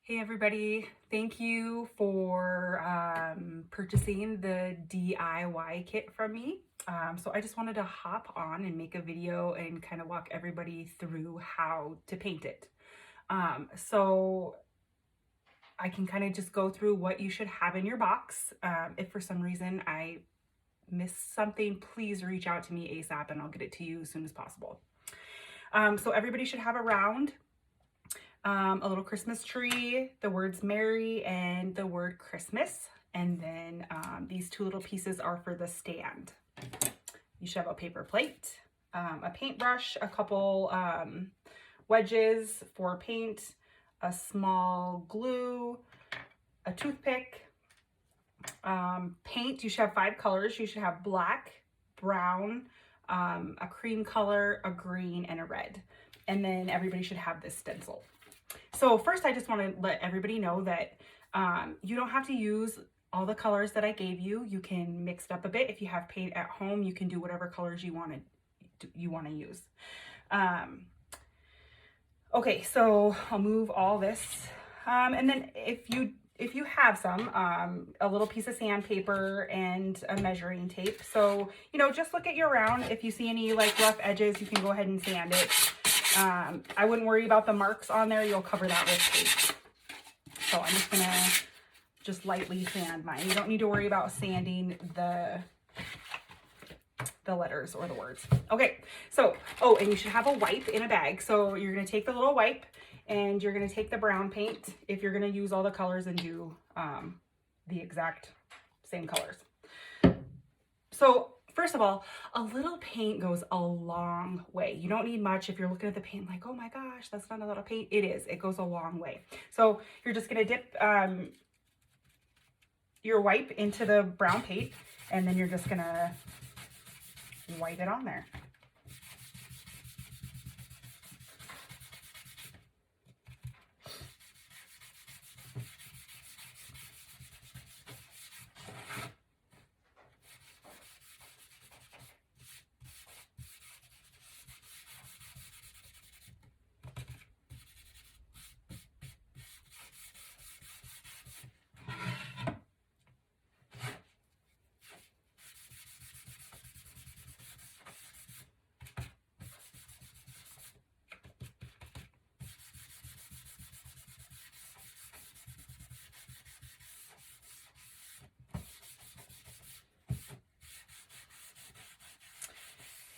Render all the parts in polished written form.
Hey everybody, thank you for purchasing the DIY kit from me. So I just wanted to hop on and make a video and kind of walk everybody through how to paint it. So I can kind of just go through what you should have in your box. If for some reason I miss something, please reach out to me ASAP and I'll get it to you as soon as possible. So everybody should have around a little Christmas tree, the words Merry and the word Christmas. And then these two little pieces are for the stand. You should have a paper plate, a paintbrush, a couple wedges for paint, a small glue, a toothpick, paint. You should have 5 colors. You should have black, brown, a cream color, a green, and a red. And then everybody should have this stencil. So first, I just want to let everybody know that you don't have to use all the colors that I gave you. You can mix it up a bit. If you have paint at home, you can do whatever colors you want to use. Okay, so I'll move all this, and then if you have some, a little piece of sandpaper and a measuring tape. So, just look at your round. If you see any like rough edges, you can go ahead and sand it. I wouldn't worry about the marks on there. You'll cover that with tape. So I'm just gonna lightly sand mine. You don't need to worry about sanding the letters or the words. Okay, so, and you should have a wipe in a bag. So you're gonna take the little wipe and you're gonna take the brown paint if you're gonna use all the colors and do the exact same colors. So first of all, a little paint goes a long way. You don't need much. If you're looking at the paint like, oh my gosh, that's not a lot of paint. It is. It goes a long way. So you're just going to dip your wipe into the brown paint, and then you're just going to wipe it on there.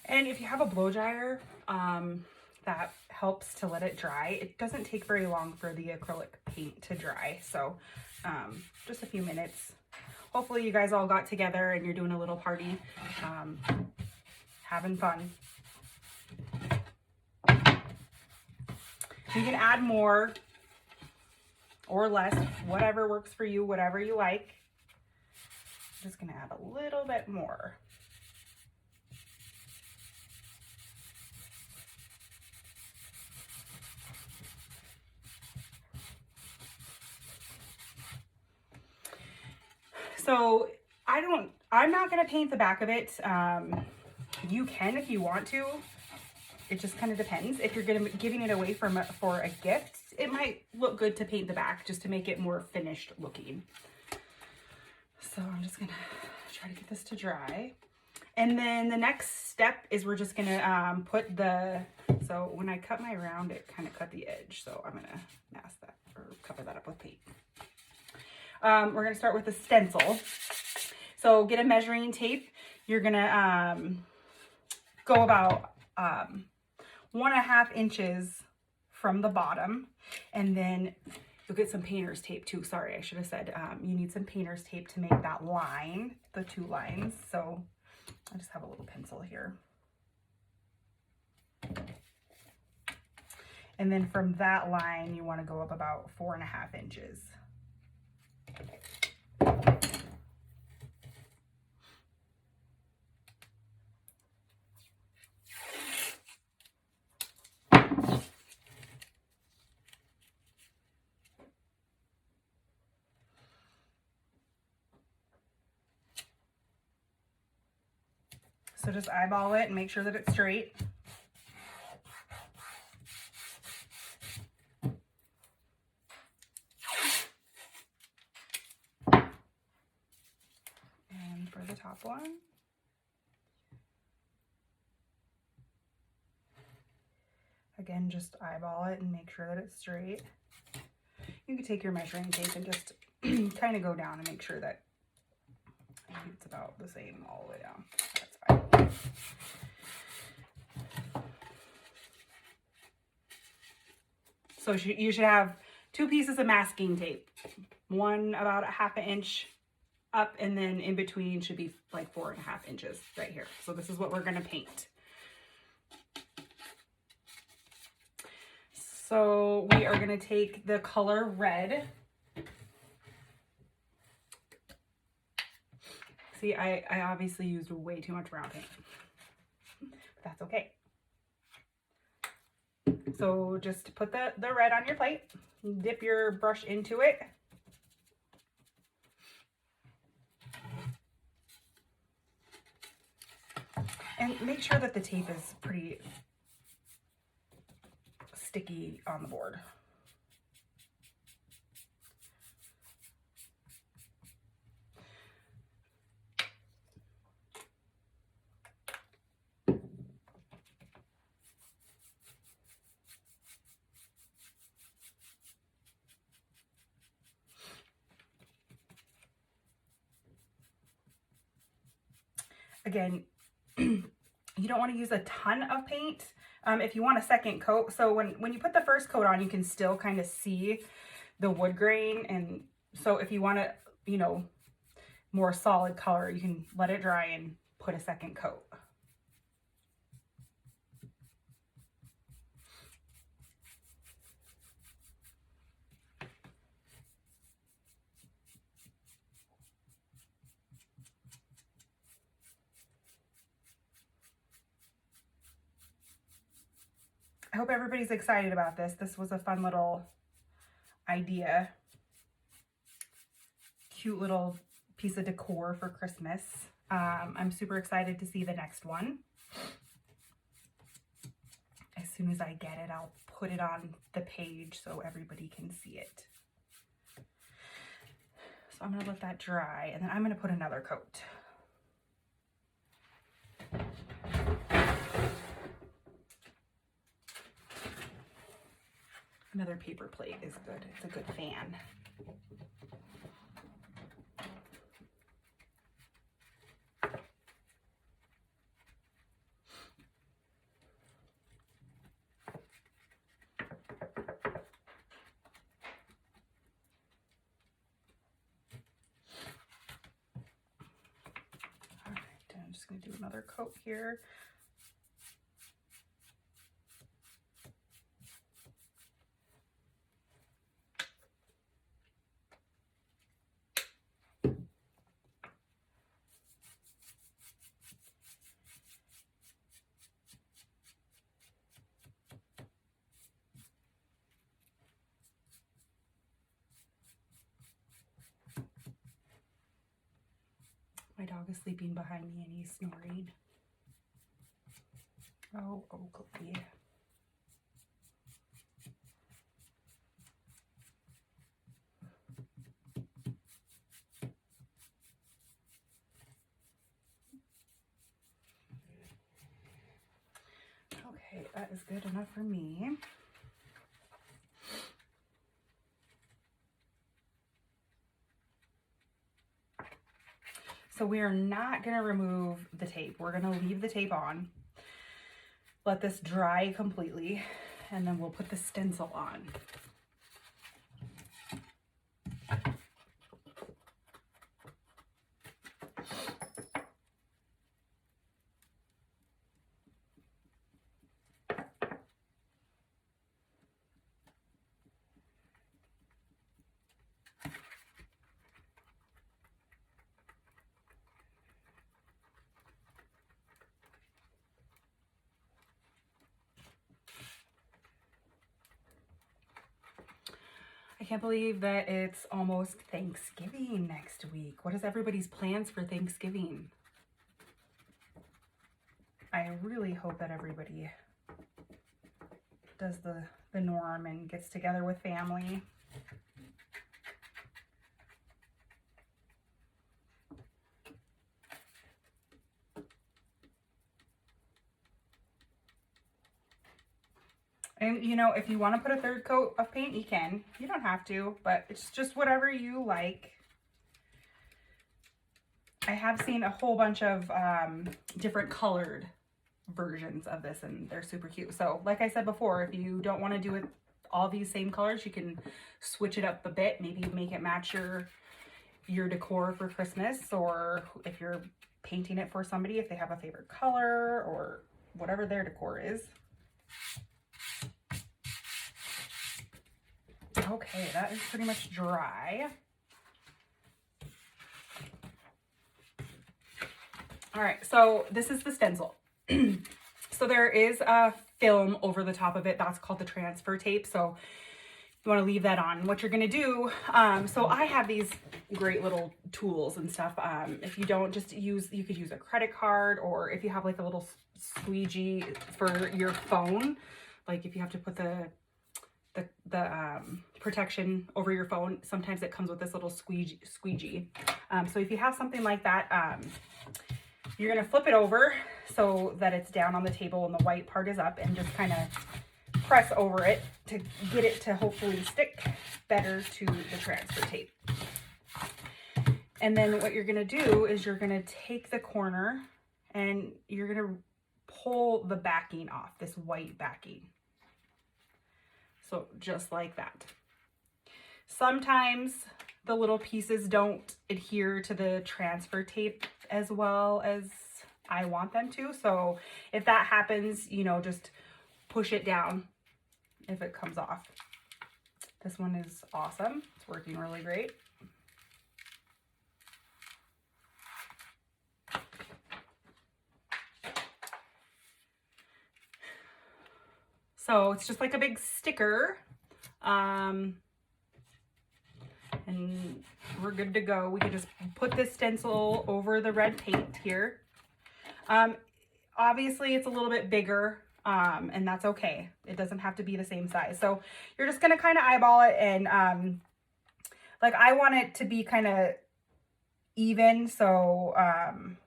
And if you have a blow dryer, that helps to let it dry. It doesn't take very long for the acrylic paint to dry. So just a few minutes. Hopefully you guys all got together and you're doing a little party, having fun. You can add more or less, whatever works for you, whatever you like. I'm just gonna add a little bit more. So I'm not gonna paint the back of it. You can if you want to. It just kind of depends. If you're giving it away for a gift, it might look good to paint the back just to make it more finished looking. So I'm just gonna try to get this to dry. And then the next step is we're just gonna put so when I cut my round, it kind of cut the edge. So I'm gonna mask that or cover that up with paint. We're gonna start with the stencil. So get a measuring tape. You're gonna go about 1.5 inches from the bottom, and then you'll get some painter's tape too. Sorry, I should have said you need some painter's tape to make that line, the 2 lines. So I just have a little pencil here. And then from that line, you want to go up about 4.5 inches. So just eyeball it and make sure that it's straight. top one. Again, just eyeball it and make sure that it's straight. You can take your measuring tape and just kind of go down and make sure that it's about the same all the way down. That's fine. So you should have 2 pieces of masking tape. One about a 1/2 inch up, and then in between should be like 4.5 inches right here. So this is what we're gonna paint. So we are gonna take the color red. See, I obviously used way too much brown paint. That's okay. So just put the red on your plate, dip your brush into it. And make sure that the tape is pretty sticky on the board. Again, you don't want to use a ton of paint if you want a second coat. So when you put the first coat on, you can still kind of see the wood grain. And so if you want to, you know, more solid color, you can let it dry and put a second coat. I hope everybody's excited about this. This was a fun little idea. Cute little piece of decor for Christmas. I'm super excited to see the next one. As soon as I get it, I'll put it on the page so everybody can see it. So I'm gonna let that dry, and then I'm gonna put another coat. Another paper plate is good. It's a good fan. All right, I'm just going to do another coat here. My dog is sleeping behind me and he's snoring. Oh, Oakley. Okay, that is good enough for me. So we are not going to remove the tape. We're going to leave the tape on, let this dry completely, and then we'll put the stencil on. I can't believe that it's almost Thanksgiving next week. What is everybody's plans for Thanksgiving? I really hope that everybody does the norm and gets together with family. And you know, if you want to put a third coat of paint, you can. You don't have to, but it's just whatever you like. I have seen a whole bunch of different colored versions of this, and they're super cute. So like I said before, if you don't want to do it all these same colors, you can switch it up a bit. Maybe make it match your decor for Christmas, or if you're painting it for somebody, if they have a favorite color or whatever their decor is. Okay, that is pretty much dry. All right, so this is the stencil. So there is a film over the top of it. That's called the transfer tape. So you want to leave that on. What you're going to do, so I have these great little tools and stuff. If you don't, just use, you could use a credit card, or if you have like a little squeegee for your phone, like if you have to put the protection over your phone, sometimes it comes with this little squeegee. So if you have something like that, you're going to flip it over so that it's down on the table and the white part is up, and just kind of press over it to get it to hopefully stick better to the transfer tape. And then what you're going to do is you're going to take the corner and you're going to pull the backing off, this white backing. So just like that. Sometimes the little pieces don't adhere to the transfer tape as well as I want them to. So if that happens, you know, just push it down if it comes off. This one is awesome. It's working really great. So it's just like a big sticker. And we're good to go. We can just put this stencil over the red paint here. Obviously it's a little bit bigger, and that's okay. It doesn't have to be the same size. So you're just gonna kind of eyeball it, and like I want it to be kind of even. So I'm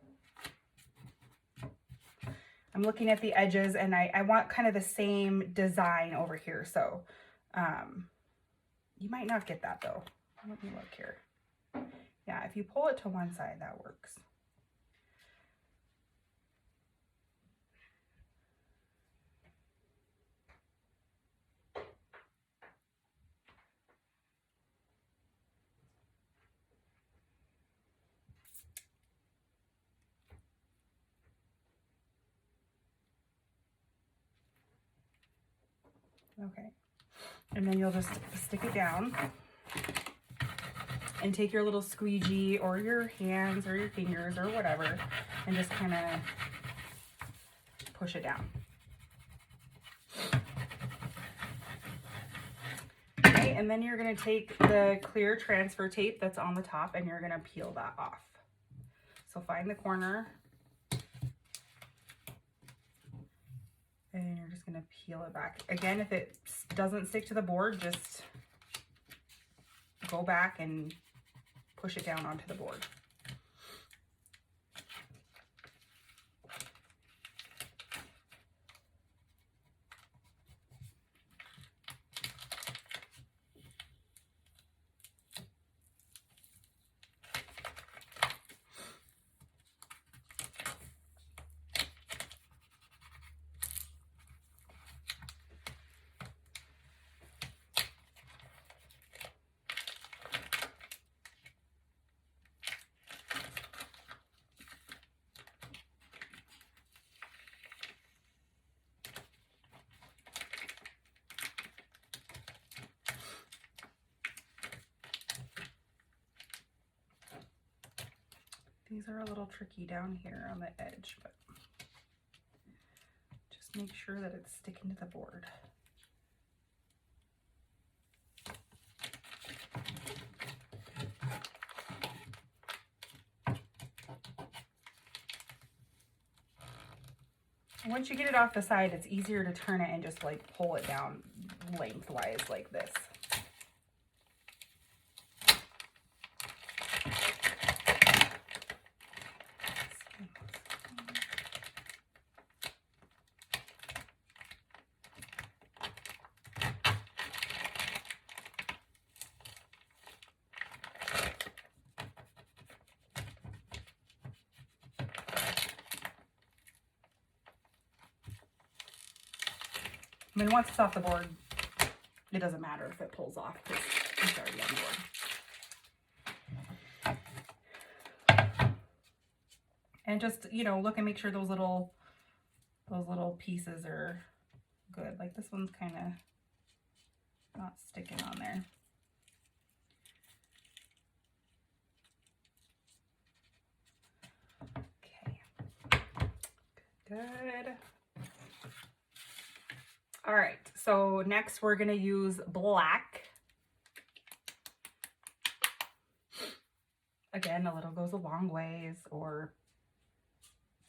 looking at the edges, and I want kind of the same design over here. So you might not get that though. Let me look here. Yeah, if you pull it to one side, that works. Okay, and then you'll just stick it down and take your little squeegee or your hands or your fingers or whatever and just kind of push it down. Okay, and then you're going to take the clear transfer tape that's on the top and you're going to peel that off. So find the corner and you're just going to peel it back. Again, if it doesn't stick to the board, just go back and push it down onto the board. These are a little tricky down here on the edge, but just make sure that it's sticking to the board. Once you get it off the side, it's easier to turn it and just like pull it down lengthwise like this. I mean, once it's off the board, it doesn't matter if it pulls off because it's already on the board. And just, you know, look and make sure those little pieces are good. Like this one's kind of not sticking on there. Okay. Good. All right, so next we're gonna use black. Again, a little goes a long ways, or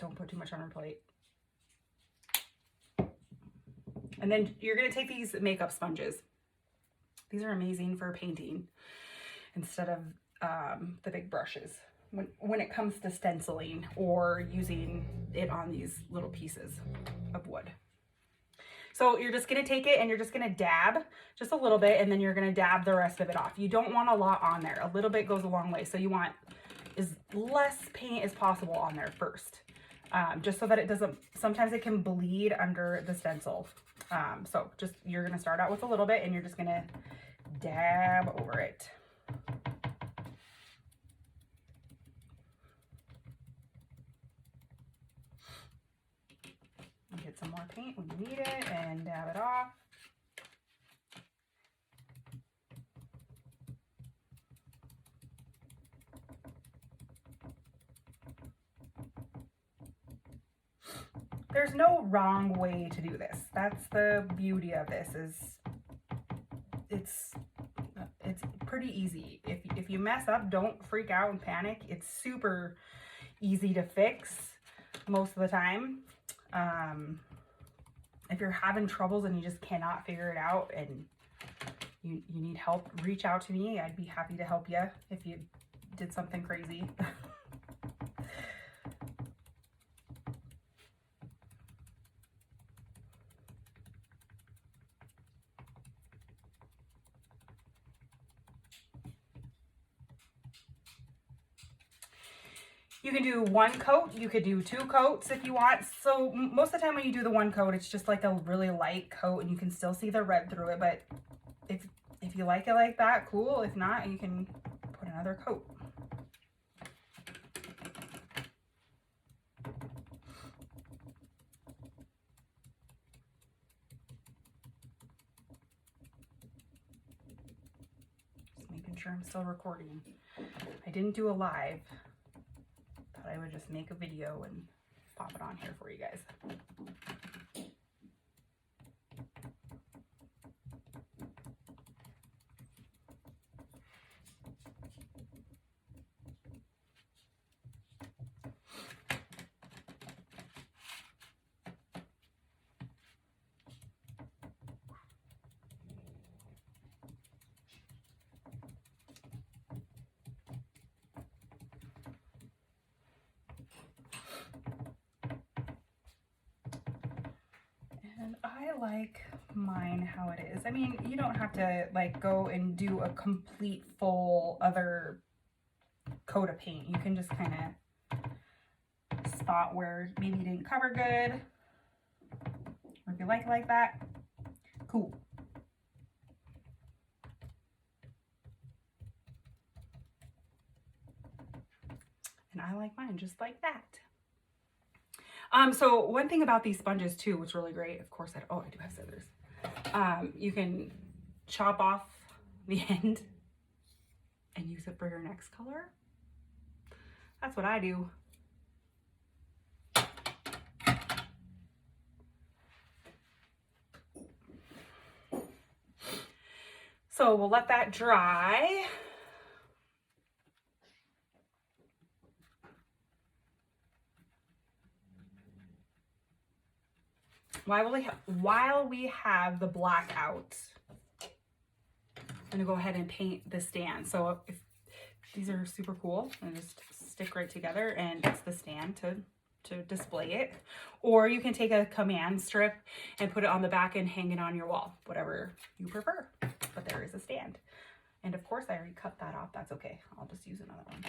don't put too much on your plate. And then you're gonna take these makeup sponges. These are amazing for painting instead of the big brushes when it comes to stenciling or using it on these little pieces of wood. So you're just gonna take it and you're just gonna dab just a little bit, and then you're gonna dab the rest of it off. You don't want a lot on there. A little bit goes a long way. So you want as less paint as possible on there first, just so that it doesn't, sometimes it can bleed under the stencil. So just, you're gonna start out with a little bit and you're just gonna dab over it. Get some more paint when you need it and dab it off. There's no wrong way to do this. That's the beauty of this, is it's pretty easy. If you mess up, don't freak out and panic. It's super easy to fix most of the time. If you're having troubles and you just cannot figure it out and you need help, reach out to me. I'd be happy to help you if you did something crazy. You can do one coat, you could do 2 coats if you want. So most of the time when you do the one coat, it's just like a really light coat and you can still see the red through it. But if you like it like that, cool. If not, you can put another coat. Just making sure I'm still recording. I didn't do a live. I would just make a video and pop it on here for you guys. And I like mine how it is. I mean, you don't have to like go and do a complete full other coat of paint. You can just kind of spot where maybe you didn't cover good. Or if you like that, cool. And I like mine just like that. So one thing about these sponges too, which is really great, of course, I do have scissors. You can chop off the end and use it for your next color. That's what I do. So we'll let that dry. While we have the black out, I'm gonna go ahead and paint the stand. So if these are super cool and just stick right together, and it's the stand to display it. Or you can take a command strip and put it on the back and hang it on your wall, whatever you prefer. But there is a stand. And of course I already cut that off. That's okay. I'll just use another one.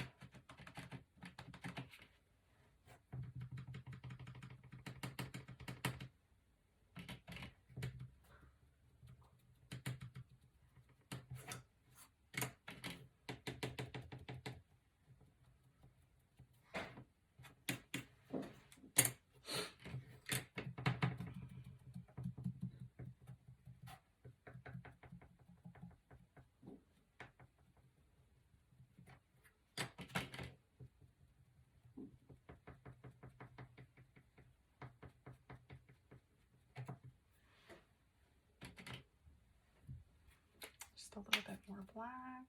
black.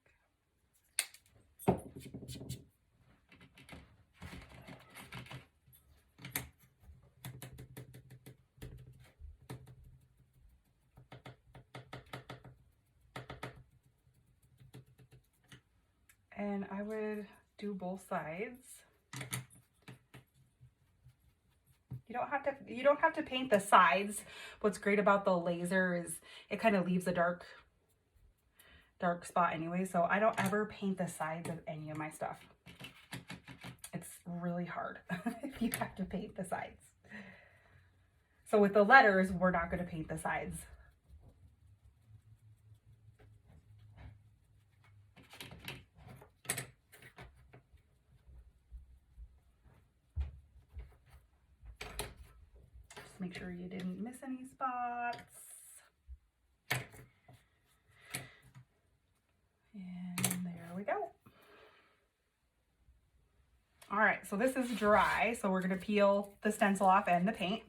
And I would do both sides. You don't have to paint the sides. What's great about the laser is it kind of leaves a dark spot anyway, so I don't ever paint the sides of any of my stuff. It's really hard if you have to paint the sides. So with the letters, we're not going to paint the sides. Just make sure you didn't miss any spots. And there we go. All right, so this is dry, so we're going to peel the stencil off and the paint.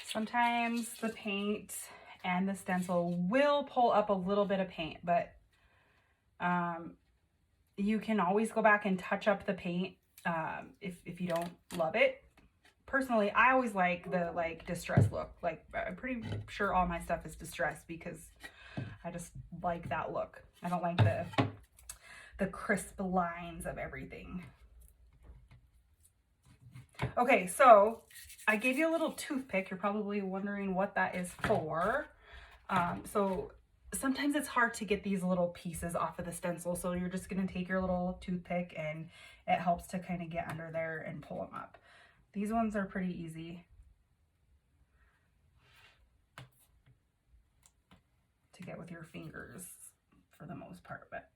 Sometimes the paint and the stencil will pull up a little bit of paint, but you can always go back and touch up the paint if you don't love it. Personally, I always like the distressed look. Like, I'm pretty sure all my stuff is distressed because I just like that look. I don't like the crisp lines of everything. Okay, so I gave you a little toothpick. You're probably wondering what that is for. So sometimes it's hard to get these little pieces off of the stencil. So you're just going to take your little toothpick and it helps to kind of get under there and pull them up. These ones are pretty easy to get with your fingers for the most part, but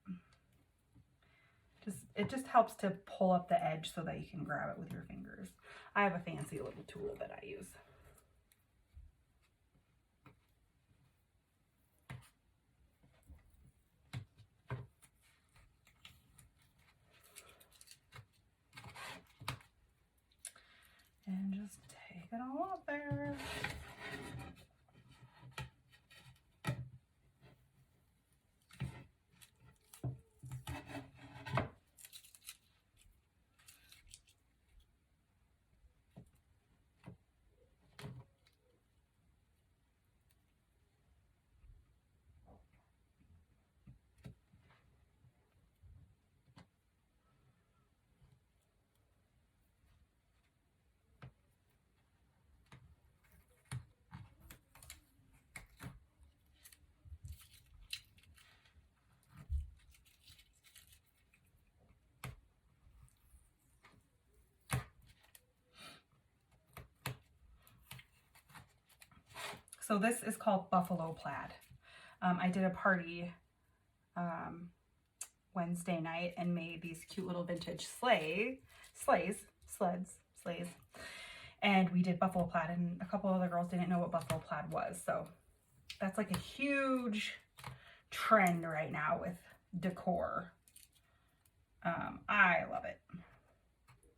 it just helps to pull up the edge so that you can grab it with your fingers. I have a fancy little tool that I use. And just take it all up there. So this is called Buffalo Plaid. I did a party Wednesday night and made these cute little vintage sleds. And we did Buffalo Plaid, and a couple other girls didn't know what Buffalo Plaid was. So that's like a huge trend right now with decor. I love it.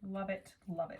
Love it, love it.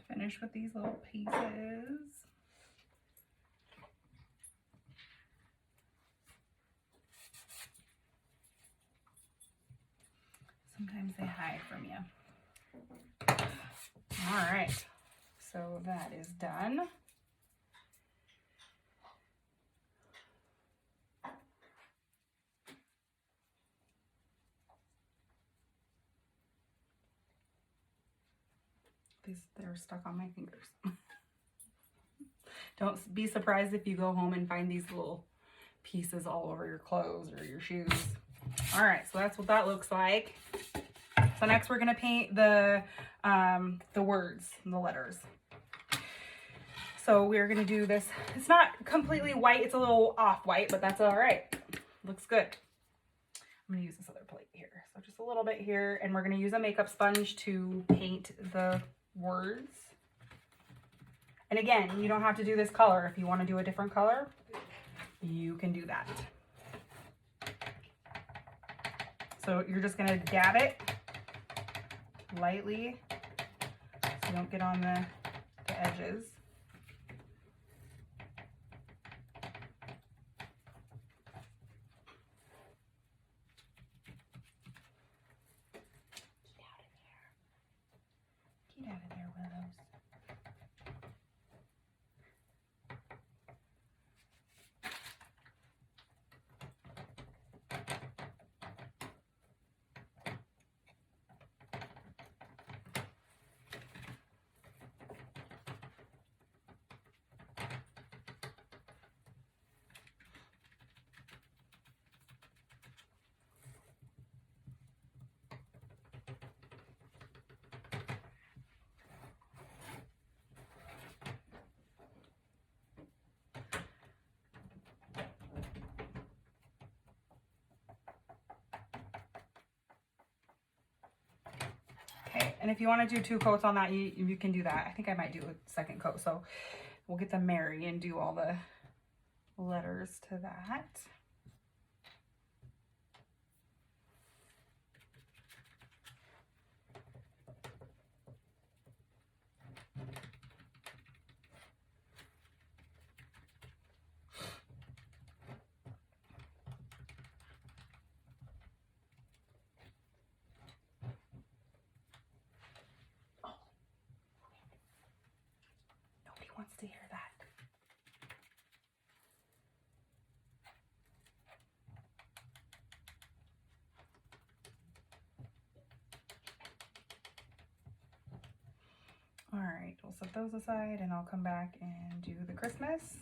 finish with these little pieces. Sometimes they hide from you. All right, so that is done. They're stuck on my fingers. Don't be surprised if you go home and find these little pieces all over your clothes or your shoes. All right, so that's what that looks like. So next we're gonna paint the words and the letters. So we're gonna do this. It's not completely white, it's a little off-white, but that's all right. Looks good. I'm gonna use this other plate here. So just a little bit here, and we're gonna use a makeup sponge to paint the words. And again, you don't have to do this color. If you wanna do a different color, you can do that. So you're just gonna dab it lightly so you don't get on the edges. Get out of there, Willows. Okay, and if you want to do 2 coats on that, you can do that. I think I might do a second coat. So we'll get the Mary and do all the letters to that. Wants to hear that. All right, we'll set those aside and I'll come back and do the Christmas.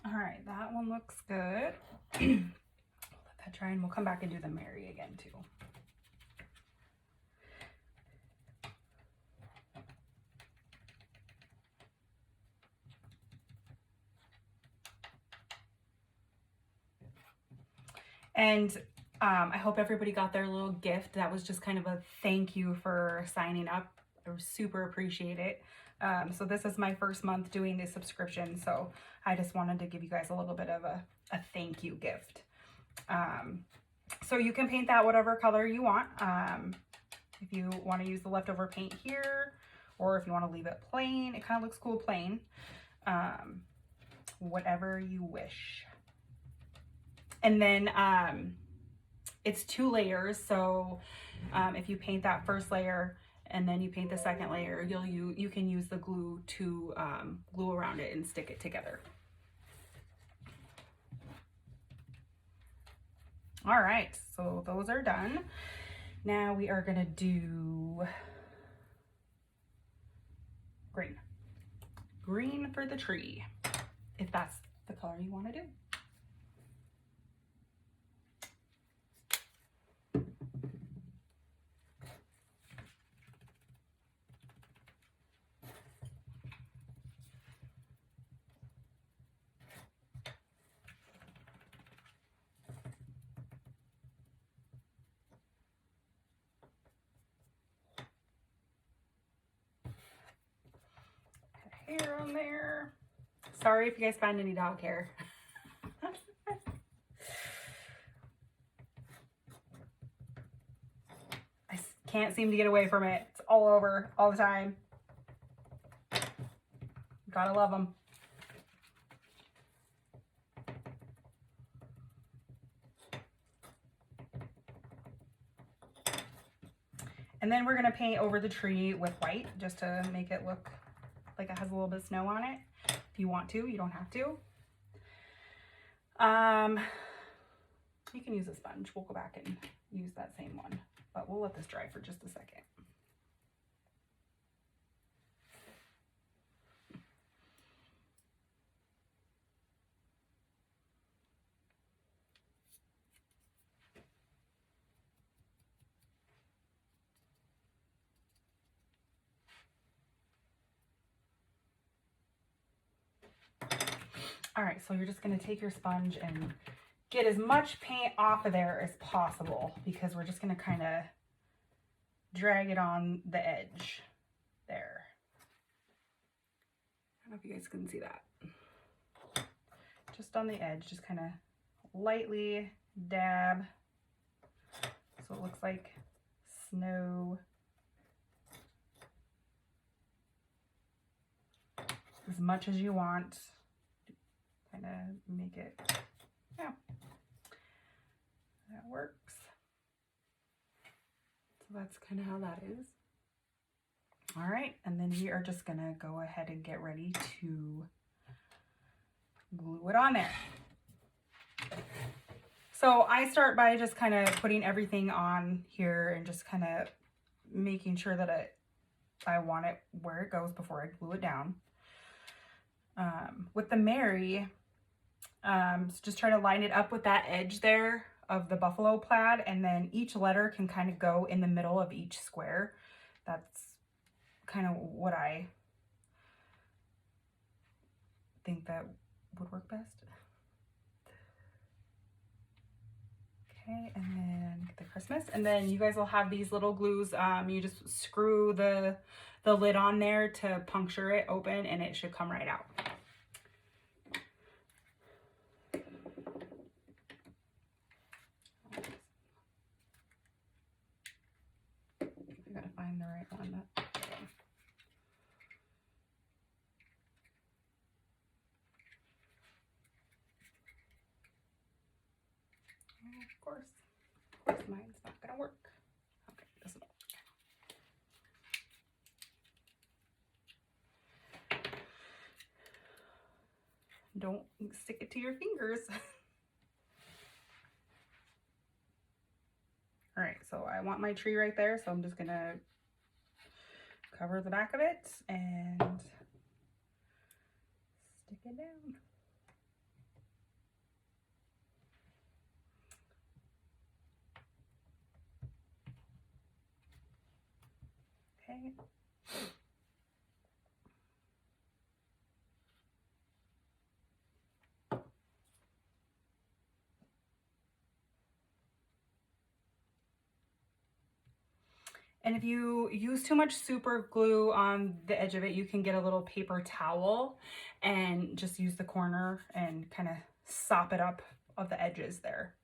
All right, that one looks good. We'll let that dry and we'll come back and do the Mary again too. And I hope everybody got their little gift. That was just kind of a thank you for signing up. I super appreciate it. So this is my first month doing this subscription, so I just wanted to give you guys a little bit of a thank you gift. So you can paint that whatever color you want. If you want to use the leftover paint here, or if you want to leave it plain, it kind of looks cool plain. Whatever you wish. And then it's 2 layers, so if you paint that first layer and then you paint the second layer, you can use the glue to glue around it and stick it together. All right, so those are done. Now we are gonna do green. green for the tree, if that's the color you want to do. Hair on there. Sorry if you guys find any dog hair. I can't seem to get away from it. It's all over all the time. Gotta love them. And then we're gonna paint over the tree with white just to make it look like it has a little bit of snow on it. If you want to, you don't have to. You can use a sponge. We'll go back and use that same one, but we'll let this dry for just a second. All right, so you're just gonna take your sponge and get as much paint off of there as possible, because we're just gonna kind of drag it on the edge there. I don't know if you guys can see that. Just on the edge, just kind of lightly dab so it looks like snow. As much as you want. Kind of make it, yeah, that works. So that's kind of how that is. All right, and then we are just gonna go ahead and get ready to glue it on there. So I start by just kind of putting everything on here and just kind of making sure that I want it where it goes before I glue it down. With the Mary, just try to line it up with that edge there of the buffalo plaid, and then each letter can kind of go in the middle of each square. That's kind of what I think that would work best. Okay, and then get the Christmas, and then you guys will have these little glues. You just screw the lid on there to puncture it open, and it should come right out. I gotta find the right one. Of course mine's not gonna work. Okay, it doesn't work. Don't stick it to your fingers. All right, so I want my tree right there, so I'm just gonna cover the back of it and stick it down. Okay. And if you use too much super glue on the edge of it, you can get a little paper towel and just use the corner and kind of sop it up of the edges there.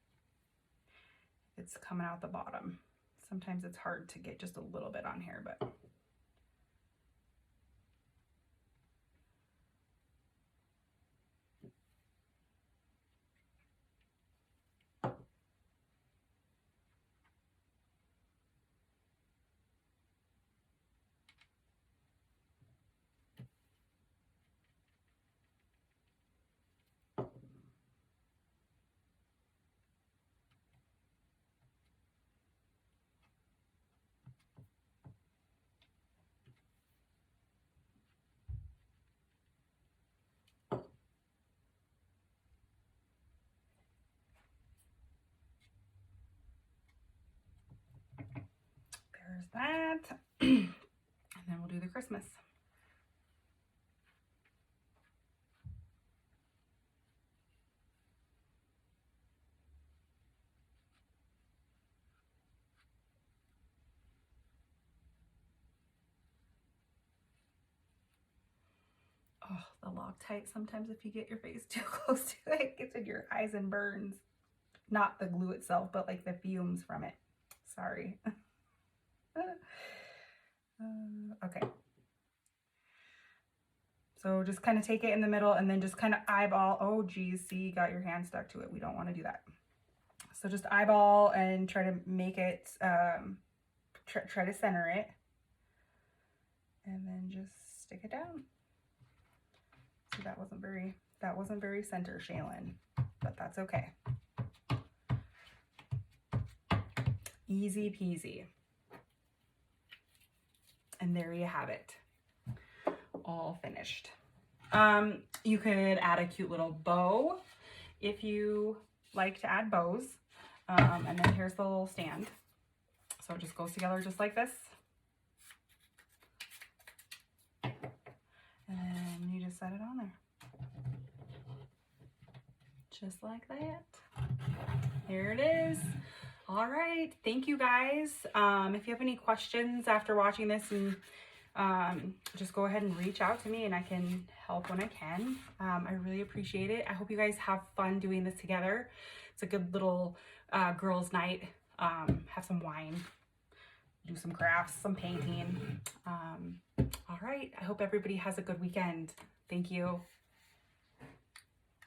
It's coming out the bottom. Sometimes it's hard to get just a little bit on here, but there's that. And then we'll do the Christmas. Oh, the Loctite, sometimes if you get your face too close to it, it gets in your eyes and burns. Not the glue itself, but like the fumes from it. Sorry. Okay. So just kind of take it in the middle and then just kind of eyeball. Oh, geez, see, you got your hand stuck to it. We don't want to do that. So just eyeball and try to make it, try to center it. And then just stick it down. So that wasn't very center, Shaylin, but that's okay. Easy peasy. And there you have it. All finished. You could add a cute little bow if you like to add bows. And then here's the little stand. So it just goes together just like this. And you just set it on there. Just like that. Here it is. All right. Thank you guys. If you have any questions after watching this, and just go ahead and reach out to me and I can help when I can. I really appreciate it. I hope you guys have fun doing this together. It's a good little girls' night. Have some wine, do some crafts, some painting. All right. I hope everybody has a good weekend. Thank you.